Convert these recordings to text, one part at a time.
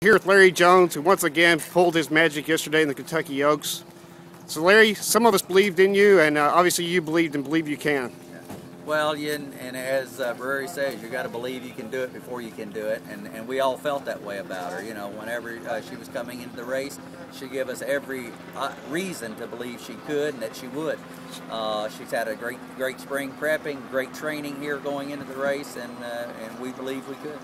Here with Larry Jones, who once again pulled his magic yesterday in the Kentucky Oaks. So Larry, some of us believed in you, and obviously you believed and believe you can. Well, and as Brewery says, you got to believe you can do it before you can do it, and we all felt that way about her. You know, whenever she was coming into the race, she gave us every reason to believe she could and that she would. She's had a great spring prepping, great training here going into the race, and we believe we could.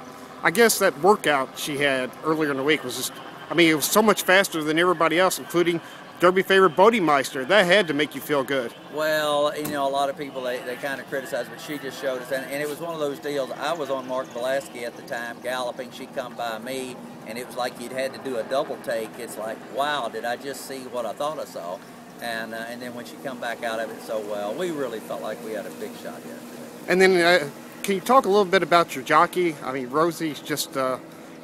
I guess that workout she had earlier in the week was just, I mean, it was so much faster than everybody else, including Derby favorite Bodemeister. That had to make you feel good. Well, you know, a lot of people, they kind of criticize, but she just showed us, and it was one of those deals. I was on Mark Velasquez at the time, galloping. She'd come by me, and it was like you'd had to do a double take. It's like, wow, did I just see what I thought I saw? And then when she come back out of it so well, we really felt like we had a big shot yesterday. And then can you talk a little bit about your jockey? I mean, Rosie's just,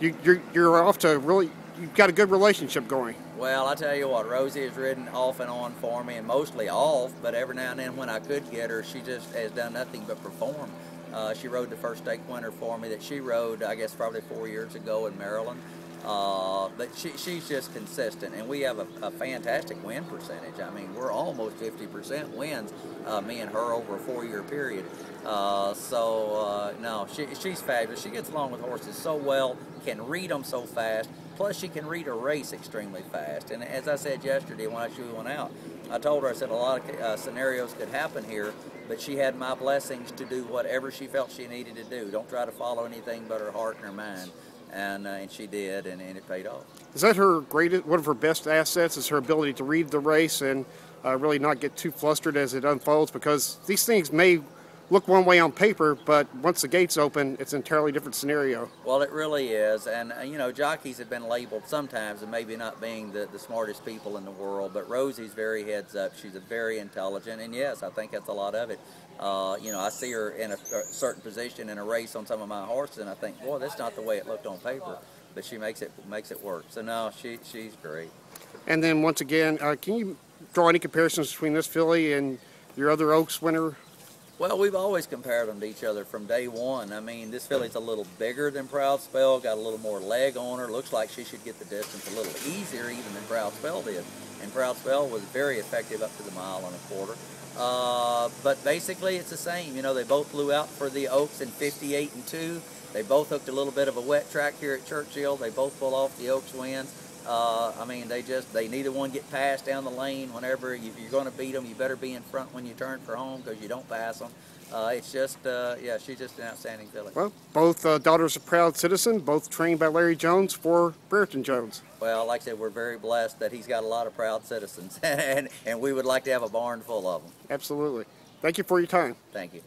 you're off to really, you've got a good relationship going. Well, I tell you what, Rosie has ridden off and on for me, and mostly off, but every now and then when I could get her, she just has done nothing but perform. She rode the first stake winner for me that she rode, I guess, probably 4 years ago in Maryland. But she's just consistent, and we have a fantastic win percentage. I mean, we're almost 50% wins, me and her over a 4-year period. No, she's fabulous. She gets along with horses so well, can read them so fast, plus she can read a race extremely fast. And as I said yesterday when she went out, I told her, I said a lot of scenarios could happen here, but she had my blessings to do whatever she felt she needed to do. Don't try to follow anything but her heart and her mind. And she did, and it paid off. Is that her greatest, one of her best assets, is her ability to read the race and really not get too flustered as it unfolds? Because these things may look one way on paper, but once the gates open, it's an entirely different scenario. Well, it really is, and you know, jockeys have been labeled sometimes as maybe not being the smartest people in the world, but Rosie's very heads up. She's a very intelligent, and yes, I think that's a lot of it. You know, I see her in a certain position in a race on some of my horses, and I think, boy, that's not the way it looked on paper, but she makes it work. So no, she's great. And then once again, can you draw any comparisons between this filly and your other Oaks winner? Well, we've always compared them to each other from day one. I mean, this filly's a little bigger than Proud Spell, got a little more leg on her. Looks like she should get the distance a little easier even than Proud Spell did. And Proud Spell was very effective up to the 1.25 miles. But basically it's the same. You know, they both blew out for the Oaks in 58-2. They both hooked a little bit of a wet track here at Churchill. They both pull off the Oaks wins. I mean, they neither one get passed down the lane. Whenever you're going to beat them, you better be in front when you turn for home because you don't pass them. It's just, yeah, she's just an outstanding filly. Well, both daughters of Proud Citizen, both trained by Larry Jones for Brereton Jones. Well, like I said, we're very blessed that he's got a lot of Proud Citizens, and we would like to have a barn full of them. Absolutely. Thank you for your time. Thank you.